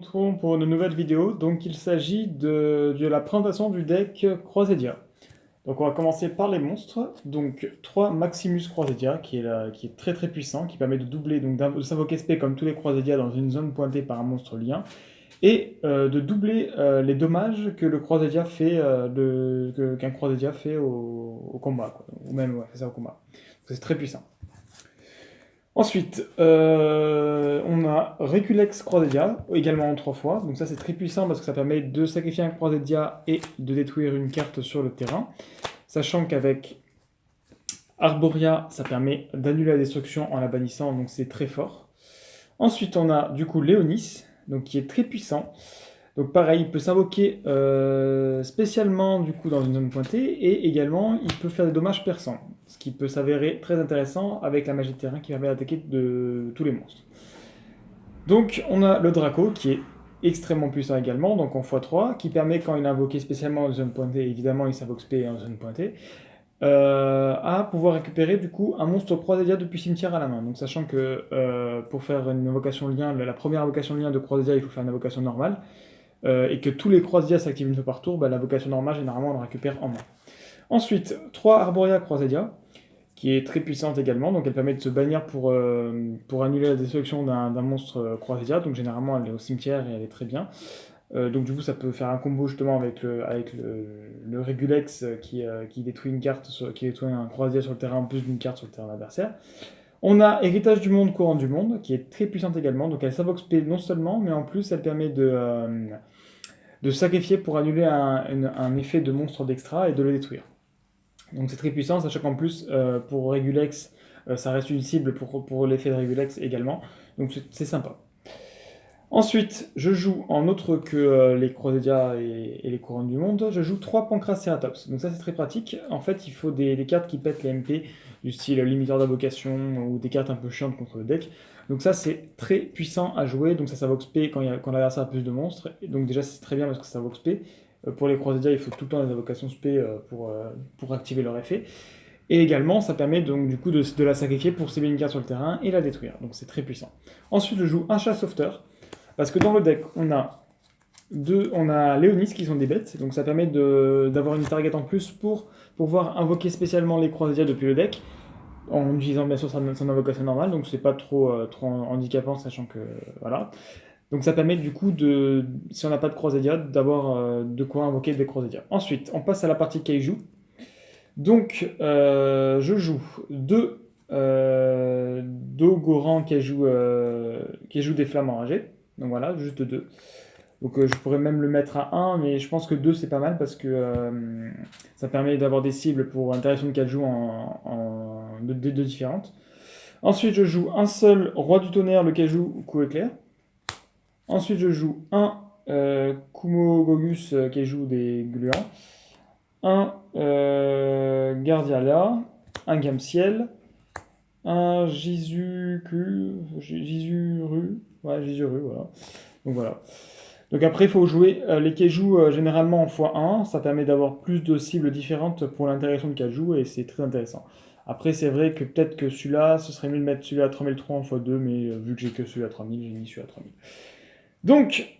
Retrouvons pour une nouvelle vidéo. Donc il s'agit de la présentation du deck Croisédia. Donc on va commencer par les monstres. Donc 3 Maximus Croisédia qui est très très puissant, qui permet de doubler, donc de s'invoquer SP comme tous les Croisédia dans une zone pointée par un monstre lien, et de doubler les dommages que le Croisédia fait, qu'un Croisédia fait au combat, quoi. Ou même ouais, c'est ça au combat. C'est très puissant. Ensuite, on a Reculex Croisédia, également en 3 fois. Donc ça c'est très puissant parce que ça permet de sacrifier un Croisédia et de détruire une carte sur le terrain. Sachant qu'avec Arboria, ça permet d'annuler la destruction en la bannissant, donc c'est très fort. Ensuite, on a du coup Léonis, donc qui est très puissant. Donc pareil, il peut s'invoquer spécialement du coup dans une zone pointée et également il peut faire des dommages perçants, ce qui peut s'avérer très intéressant avec la magie de terrain qui permet d'attaquer de tous les monstres. Donc on a le Draco qui est extrêmement puissant également, donc en x3, qui permet quand il est invoqué spécialement en zone pointée, évidemment il s'invoque SP en zone pointée, à pouvoir récupérer du coup un monstre Croisédia depuis cimetière à la main. Donc sachant que pour faire une invocation lien, la première invocation lien de Croisédia, il faut faire une invocation normale, et que tous les Croisédia s'activent une fois par tour, bah, l'invocation normale, généralement, on la récupère en main. Ensuite, 3 Arboria Croisédia, qui est très puissante également, donc elle permet de se bannir pour annuler la destruction d'un monstre Croisédia, donc généralement elle est au cimetière et elle est très bien. Donc du coup ça peut faire un combo justement avec le Regulex qui détruit une carte, qui détruit un Croisédia sur le terrain en plus d'une carte sur le terrain adversaire. On a Héritage du Monde, Courant du Monde, qui est très puissante également, donc elle s'invoque SP non seulement, mais en plus elle permet de sacrifier pour annuler un effet de monstre d'extra et de le détruire. Donc c'est très puissant, sachant qu'en plus, pour Regulex, ça reste une cible pour l'effet de Regulex également, donc c'est sympa. Ensuite, je joue en autre que les Croisédia et les Couronnes du Monde, je joue 3 Pancraceratops. Donc ça c'est très pratique. En fait, il faut des cartes qui pètent les MP, du style limiteur d'invocation ou des cartes un peu chiantes contre le deck. Donc ça c'est très puissant à jouer, donc ça s'invoque SP quand l'adversaire a plus de monstres. Et donc déjà c'est très bien parce que ça s'invoque SP. Pour les Croisédia, il faut tout le temps des invocations SP pour activer leur effet. Et également, ça permet donc du coup de la sacrifier pour cibler une carte sur le terrain et la détruire. Donc c'est très puissant. Ensuite, je joue un Chassofter. Parce que dans le deck, on a Léonis qui sont des bêtes, donc ça permet d'avoir une target en plus pour pouvoir invoquer spécialement les Croisédia depuis le deck, en utilisant bien sûr son invocation normale, donc c'est pas trop handicapant, sachant que voilà. Donc ça permet du coup si on n'a pas de Croisédia, d'avoir de quoi invoquer des Croisédia. Ensuite, on passe à la partie Kaiju. Donc je joue deux Goran qui jouent des flammes enragées. Donc voilà, juste 2. Donc je pourrais même le mettre à 1, mais je pense que 2 c'est pas mal parce que ça permet d'avoir des cibles pour interaction de 4 joues de deux différentes. Ensuite je joue un seul Roi du Tonnerre, le Kaiju Coup Éclair. Ensuite je joue un Kumo Gogus qui joue des gluants. Un Gardiala, un Gamme Ciel, un Jisuru, ouais, Jisuru, voilà. Donc voilà. Donc après, il faut jouer les Keiju généralement en x1, ça permet d'avoir plus de cibles différentes pour l'interaction de Keiju et c'est très intéressant. Après, c'est vrai que peut-être que celui-là, ce serait mieux de mettre celui-là à 3003 en x2, mais vu que j'ai que celui à 3000, j'ai mis celui à 3000. Donc,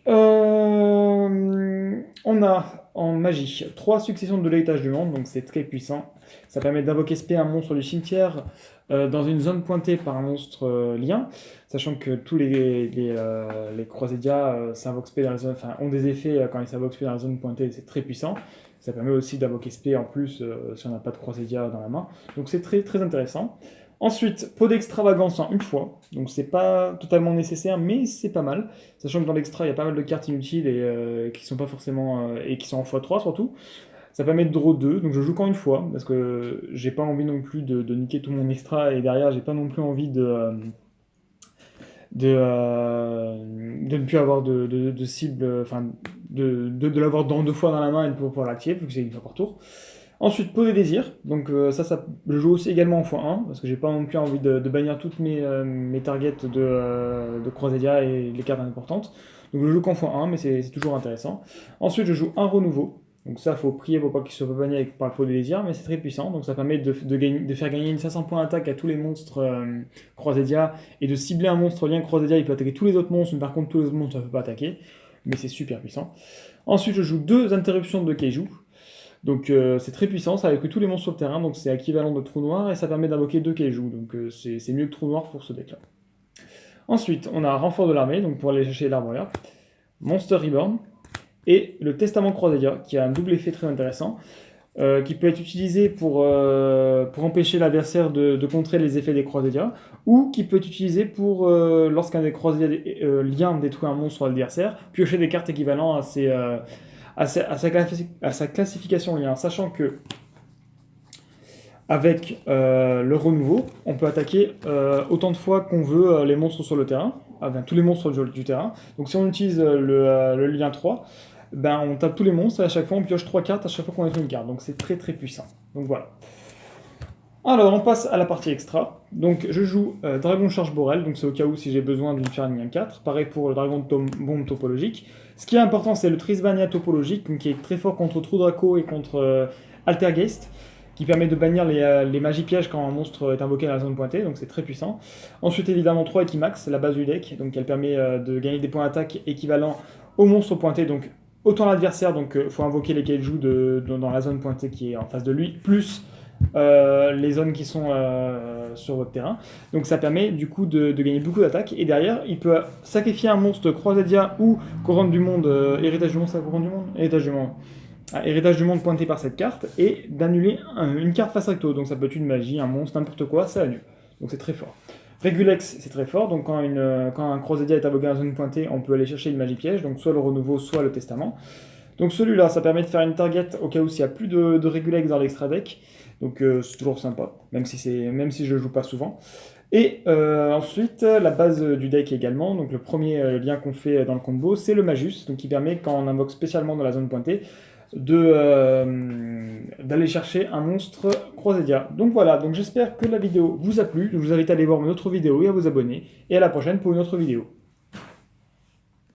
on a en magie 3 successions de l'héritage du monde, donc c'est très puissant. Ça permet d'invoquer SP un monstre du cimetière dans une zone pointée par un monstre lien, sachant que tous les Croisédia s'invoquent SP dans la zone, enfin, ont des effets quand ils s'invoquent SP dans la zone pointée, c'est très puissant. Ça permet aussi d'invoquer SP en plus si on n'a pas de Croisédia dans la main. Donc c'est très très intéressant. Ensuite, pot d'extravagance en une fois, donc c'est pas totalement nécessaire, mais c'est pas mal. Sachant que dans l'extra, il y a pas mal de cartes inutiles et qui sont pas forcément. Et qui sont en x3 surtout. Ça permet de draw 2, donc je joue qu'en une fois, parce que j'ai pas envie non plus de niquer tout mon extra, et derrière, j'ai pas non plus envie de ne plus avoir de cible, enfin, de l'avoir dans 2 fois dans la main et de pouvoir l'activer, vu que c'est une fois par tour. Ensuite, poser désir. Donc ça, je joue aussi également en x1, parce que j'ai pas non plus envie de bannir toutes mes targets de Croisédia et les cartes importantes. Donc je joue qu'en x1, mais c'est toujours intéressant. Ensuite, je joue un renouveau. Donc ça, faut prier pour pas qu'il soit pas banni par le pot des désirs, mais c'est très puissant. Donc ça permet de faire gagner une 500 points d'attaque à tous les monstres Croisédia et de cibler un monstre lien Croisédia. Il peut attaquer tous les autres monstres, mais par contre tous les autres monstres ne peuvent pas attaquer. Mais c'est super puissant. Ensuite, je joue 2 interruptions de Keiju. Donc c'est très puissant, ça avec tous les monstres sur le terrain, donc c'est équivalent de trou noir et ça permet d'invoquer 2 Keiju. Donc c'est mieux que trou noir pour ce deck là. Ensuite, on a un renfort de l'armée, donc pour aller chercher l'armurier, Monster Reborn, et le Testament Croisédia, qui a un double effet très intéressant, qui peut être utilisé pour empêcher l'adversaire de contrer les effets des Croisédia, ou qui peut être utilisé pour, lorsqu'un des Croisédia liens détruit un monstre sur l'adversaire, piocher des cartes équivalentes à sa classification lien, sachant que avec le renouveau, on peut attaquer autant de fois qu'on veut les monstres sur le terrain, enfin, tous les monstres du terrain. Donc si on utilise le lien 3, ben, on tape tous les monstres et à chaque fois on pioche 3 cartes à chaque fois qu'on détruit une carte. Donc c'est très très puissant. Donc voilà. Alors on passe à la partie extra. Donc je joue Dragon Charge Borel, donc c'est au cas où si j'ai besoin d'une faire lien 4. Pareil pour le Dragon Bombe topologique. Ce qui est important c'est le Trisbania topologique, donc, qui est très fort contre Trou Draco et contre Altergeist, qui permet de bannir les magies pièges quand un monstre est invoqué dans la zone pointée, donc c'est très puissant. Ensuite évidemment 3 Equimax, la base du deck, donc elle permet de gagner des points d'attaque équivalents aux monstres pointés, donc autant l'adversaire, donc il faut invoquer les Kaiju dans la zone pointée qui est en face de lui, plus les zones qui sont sur votre terrain. Donc ça permet du coup de gagner beaucoup d'attaques. Et derrière, il peut sacrifier un monstre Croisédia ou Couronne du Monde, Héritage du Monde, c'est la Couronne du Monde Héritage du Monde. Héritage du Monde pointé par cette carte, et d'annuler une carte face recto. Donc ça peut être une magie, un monstre, n'importe quoi, ça annule. Donc c'est très fort. Regulex, c'est très fort, donc quand un Croisédia est invoqué dans une zone pointée, on peut aller chercher une magie piège, donc soit le renouveau, soit le testament. Donc celui-là, ça permet de faire une target au cas où s'il n'y a plus de Regulex dans l'extra deck. Donc c'est toujours sympa, même si je ne joue pas souvent. Et ensuite, la base du deck également, donc le premier lien qu'on fait dans le combo, c'est le Magus, donc qui permet, quand on invoque spécialement dans la zone pointée, d'aller chercher un monstre Croisédia. Donc voilà, donc j'espère que la vidéo vous a plu, je vous invite à aller voir mon autre vidéo et à vous abonner, et à la prochaine pour une autre vidéo.